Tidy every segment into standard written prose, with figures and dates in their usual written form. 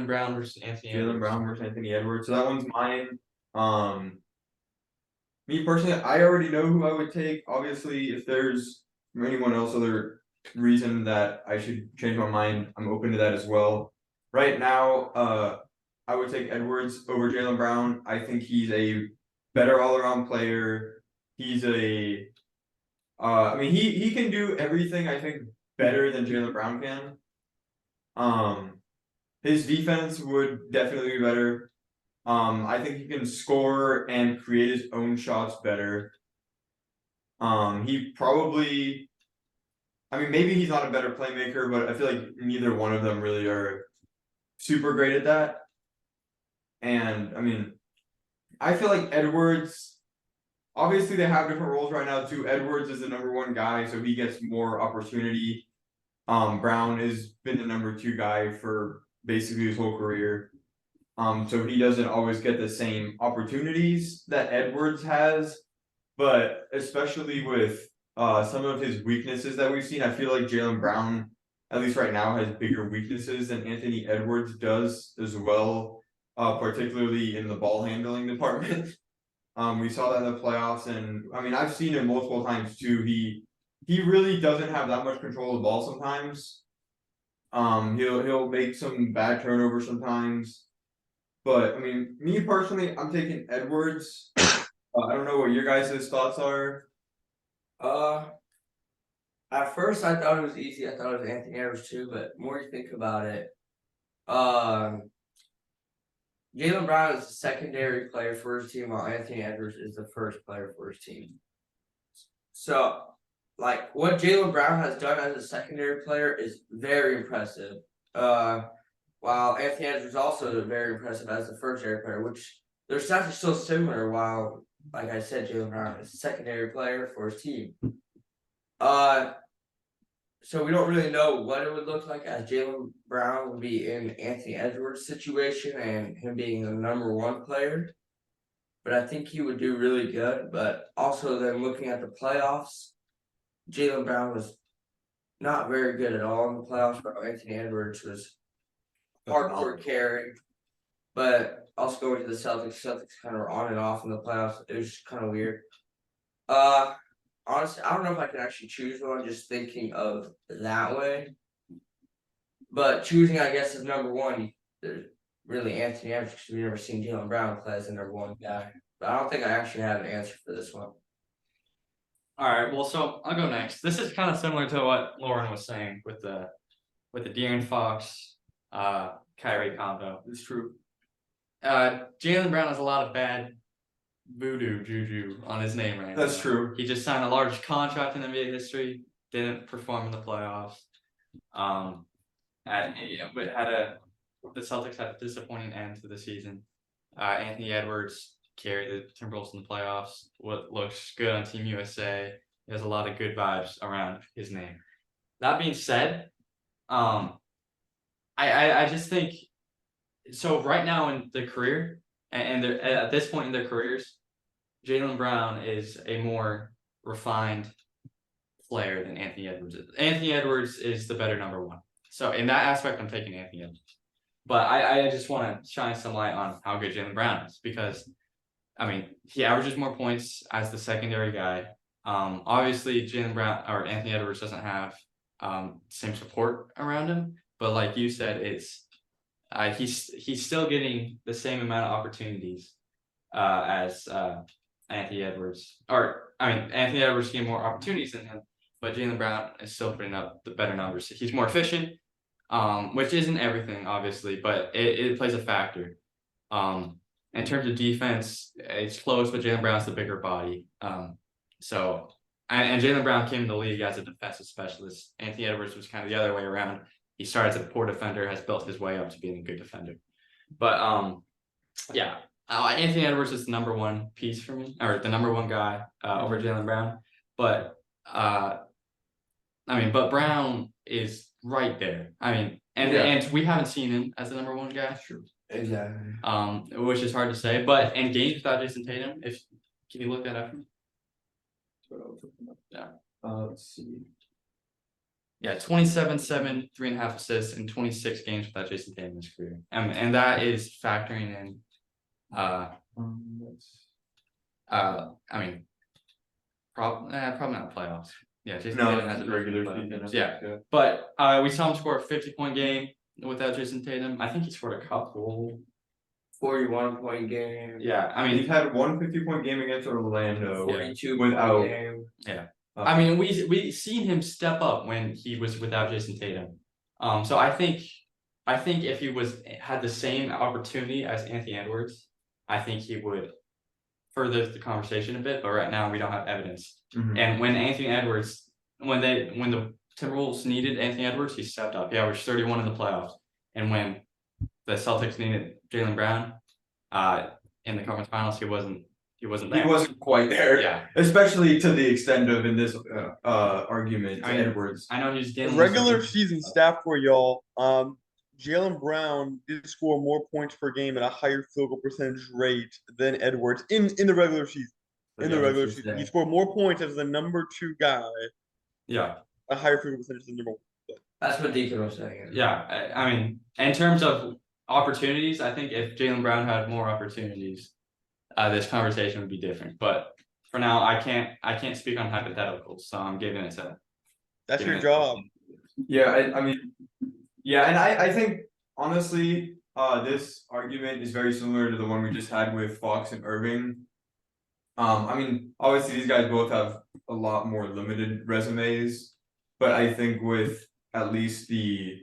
Brown versus Anthony Jaylen Edwards. Brown versus Anthony Edwards. So that one's mine. Me personally, I already know who I would take. Obviously, if there's anyone else other reason that I should change my mind, I'm open to that as well. Right now, I would take Edwards over Jaylen Brown. I think he's a better all-around player. He's I mean, he can do everything, I think, better than Jaylen Brown can. His defense would definitely be better. I think he can score and create his own shots better. He probably, I mean, maybe he's not a better playmaker, but I feel like neither one of them really are super great at that. And I mean, I feel like Edwards, obviously they have different roles right now too. Edwards is the #1 guy, so he gets more opportunity. Brown has been the #2 guy for basically his whole career. So he doesn't always get the same opportunities that Edwards has, but especially with some of his weaknesses that we've seen, I feel like Jaylen Brown, at least right now, has bigger weaknesses than Anthony Edwards does as well, particularly in the ball handling department. We saw that in the playoffs, and I mean, I've seen it multiple times too. He really doesn't have that much control of the ball sometimes. He'll make some bad turnovers sometimes. But I mean, me personally, I'm taking Edwards. I don't know what your guys' thoughts are. At first I thought it was easy. I thought it was Anthony Edwards too, but the more you think about it, Jaylen Brown is the secondary player for his team, while Anthony Edwards is the first player for his team. So, like, what Jaylen Brown has done as a secondary player is very impressive. While Anthony Edwards is also very impressive as a first-area player, which their stats are still similar. While, like I said, Jaylen Brown is a secondary player for his team. So we don't really know what it would look like as Jaylen Brown would be in Anthony Edwards' situation and him being the #1 player. But I think he would do really good. But also then looking at the playoffs, Jaylen Brown was not very good at all in the playoffs, but Anthony Edwards was hardcore carry. But also going to the Celtics kind of were on and off in the playoffs. It was just kind of weird. Honestly, I don't know if I can actually choose one just thinking of that way. But choosing, I guess, as #1, there's really Anthony Edwards because we've never seen Jaylen Brown play as the #1 guy. But I don't think I actually have an answer for this one. All right, well, so I'll go next. This is kind of similar to what Lauren was saying with the De'Aaron Fox, Kyrie combo. It's true. Jaylen Brown has a lot of bad voodoo juju on his name right now. That's true. He just signed a large contract in NBA history, didn't perform in the playoffs. The Celtics had a disappointing end to the season. Anthony Edwards carried the Timberwolves in the playoffs. What looks good on Team USA. He has a lot of good vibes around his name. That being said, I just think so. Right now in their career, and at this point in their careers, Jaylen Brown is a more refined player than Anthony Edwards is. Anthony Edwards is the better #1. So in that aspect, I'm taking Anthony Edwards. But I just want to shine some light on how good Jaylen Brown is because, I mean, he averages more points as the secondary guy. Obviously, Jaylen Brown or Anthony Edwards doesn't have same support around him. But like you said, it's he's still getting the same amount of opportunities as Anthony Edwards. Anthony Edwards getting more opportunities than him, but Jaylen Brown is still putting up the better numbers. He's more efficient, which isn't everything, obviously, but it plays a factor. In terms of defense, it's close, but Jaylen Brown's the bigger body. And Jaylen Brown came in the league as a defensive specialist. Anthony Edwards was kind of the other way around. He started as a poor defender, has built his way up to being a good defender. But Anthony Edwards is the #1 piece for me, or the #1 guy over Jaylen Brown. But but Brown is right there. And we haven't seen him as the #1 guy. True. Exactly. Which is hard to say. But in games without Jason Tatum, can you look that up? Yeah. Let's see. Yeah, 27-7, 3.5 assists in 26 games without Jason Tatum in his career. And that is factoring in I mean probably not playoffs. Yeah, Jason No, Tatum has a regular playoff season. games. Yeah. But we saw him score a 50-point game without Jason Tatum. I think he scored a couple. 41-point game. Yeah, I He's mean, had one 50-point game against Orlando 42 without. game. yeah. I mean, we seen him step up when he was without Jason Tatum. So I think if he had the same opportunity as Anthony Edwards, I think he would further the conversation a bit. But right now we don't have evidence. And when Anthony Edwards, when the Timberwolves needed Anthony Edwards, he stepped up. He averaged 31 in the playoffs. And when the Celtics needed Jaylen Brown, in the conference finals, he wasn't there. He wasn't quite there. Yeah. Especially to the extent of in this argument, I mean, Edwards. I know he's The getting regular season stat for y'all. Jaylen Brown did score more points per game at a higher field goal percentage rate than Edwards in the regular season. In the regular season, he scored more points as the number 2 guy. Yeah. A higher field goal percentage than number 1. That's what Deacon was saying. Yeah, I mean, in terms of opportunities, I think if Jaylen Brown had more opportunities, this conversation would be different. But for now, I can't speak on hypotheticals, so I'm giving it to. That's your job. Yeah, I mean, yeah, and I think honestly, this argument is very similar to the one we just had with Fox and Irving. I mean, obviously these guys both have a lot more limited resumes, but I think with at least the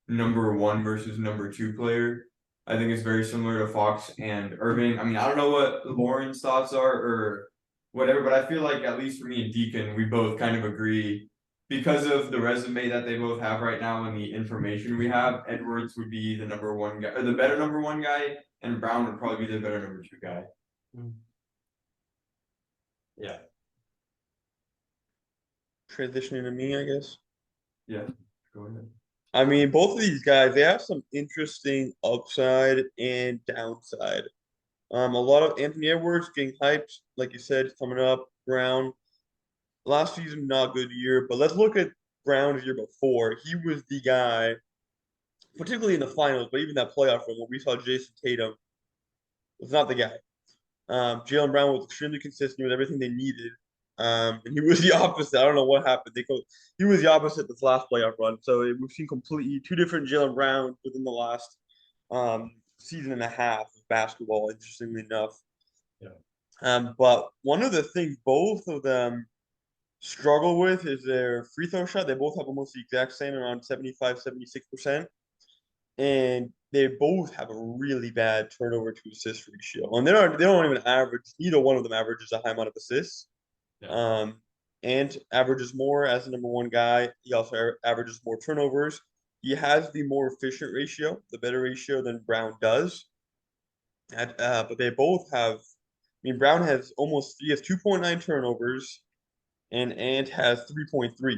number 1 versus number 2 player, I think it's very similar to Fox and Irving. I mean, I don't know what Lauren's thoughts are or whatever, but I feel like at least for me and Deacon, we both kind of agree because of the resume that they both have right now and the information we have. Edwards would be the number 1 guy, or the better number 1 guy, and Brown would probably be the better number 2 guy. Yeah. Transitioning to me, I guess. Yeah, go ahead. I mean, both of these guys, they have some interesting upside and downside. A lot of Anthony Edwards getting hyped, like you said, coming up. Brown, last season, not a good year, but let's look at Brown's year before. He was the guy, particularly in the finals, but even that playoff run where we saw Jason Tatum was not the guy. Jaylen Brown was extremely consistent with everything they needed. And he was the opposite. I don't know what happened. He was the opposite this last playoff run. So we've seen completely 2 different Jaylen Browns within the last season and a half of basketball, interestingly enough. Yeah. But one of the things both of them struggle with is their free throw shot. They both have almost the exact same, around 75-76%. And they both have a really bad turnover to assist ratio. And they don't even average, neither one of them averages a high amount of assists. Yeah. And averages more as the number 1 guy. He also averages more turnovers. He has the more efficient ratio, the better ratio than Brown does. But they both have, I mean, Brown has 2.9 turnovers, and Ant has 3.3.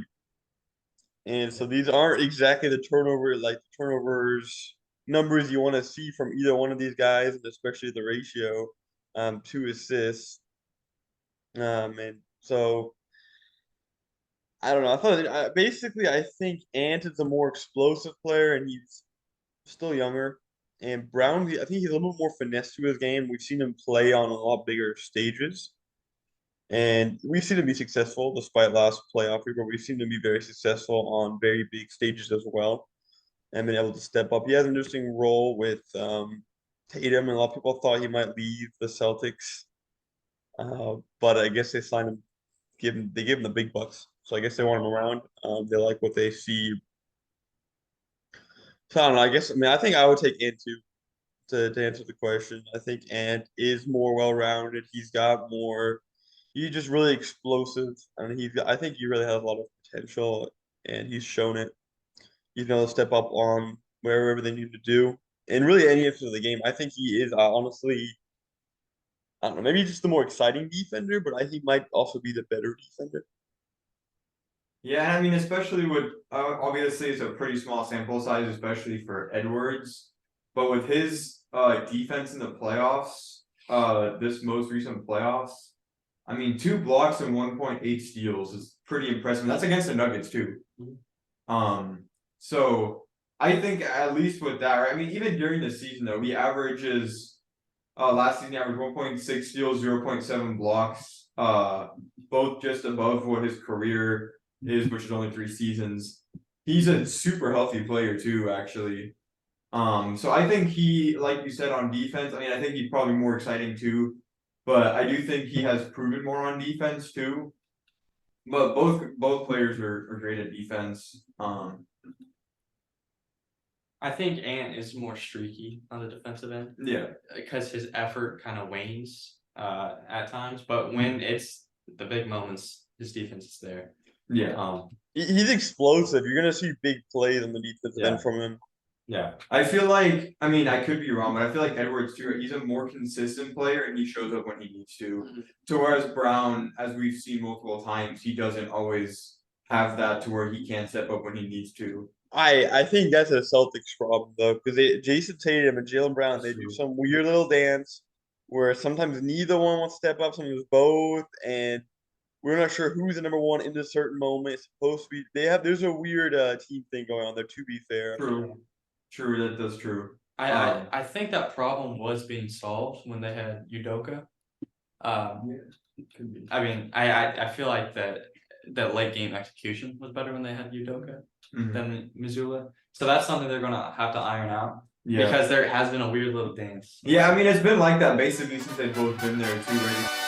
And so these aren't exactly the turnovers numbers you want to see from either one of these guys, and especially the ratio to assists. And so I don't know. I think Ant is a more explosive player, and he's still younger. And Brown, I think he's a little bit more finesse to his game. We've seen him play on a lot bigger stages. And we've seen him be successful despite last playoff year, but we've seen him be very successful on very big stages as well and been able to step up. He has an interesting role with Tatum, and a lot of people thought he might leave the Celtics. But I guess they signed him, they gave him the big bucks. So I guess they want him around. They like what they see. So I don't know. I think I would take Ant too to answer the question. I think Ant is more well-rounded. He's just really explosive. I mean, I think he really has a lot of potential, and he's shown it. He's going to step up on wherever they need to do, and really any of the game. I think he is honestly, I don't know, maybe just the more exciting defender, but I think he might also be the better defender. Yeah, and I mean, especially with obviously it's a pretty small sample size, especially for Edwards, but with his defense in the playoffs, this most recent playoffs. I mean, 2 blocks and 1.8 steals is pretty impressive. That's against the Nuggets too. So I think at least with that, right? I mean, even during the season though, he averages last season he averaged 1.6 steals, 0.7 blocks, both just above what his career is, which is only 3 seasons. He's a super healthy player too, actually. So I think he, like you said, on defense, I mean, I think he's probably more exciting too, but I do think he has proven more on defense too. But both players are great at defense. I think Ant is more streaky on the defensive end Yeah, because his effort kind of wanes at times, but when it's the big moments, his defense is there. yeah. He's explosive. You're gonna see big plays on the defensive Yeah. end from him. Yeah. I feel like, I mean, I could be wrong, but I feel like Edwards too, he's a more consistent player and he shows up when he needs to. To whereas Brown, as we've seen multiple times, he doesn't always have that to where he can't step up when he needs to. I think that's a Celtics problem though, because Jason Tatum and Jaylen Brown, they do some weird little dance where sometimes neither one wants to step up, sometimes both, and we're not sure who's the number one in this certain moment. It's supposed to be there's a weird team thing going on there, to be fair. True, that's true. I think that problem was being solved when they had Udoka. I mean, I feel like that late game execution was better when they had Udoka than Missoula. So that's something they're gonna have to iron out. Yeah. Because there has been a weird little dance. Yeah, I mean, it's been like that basically since they've both been there too, right?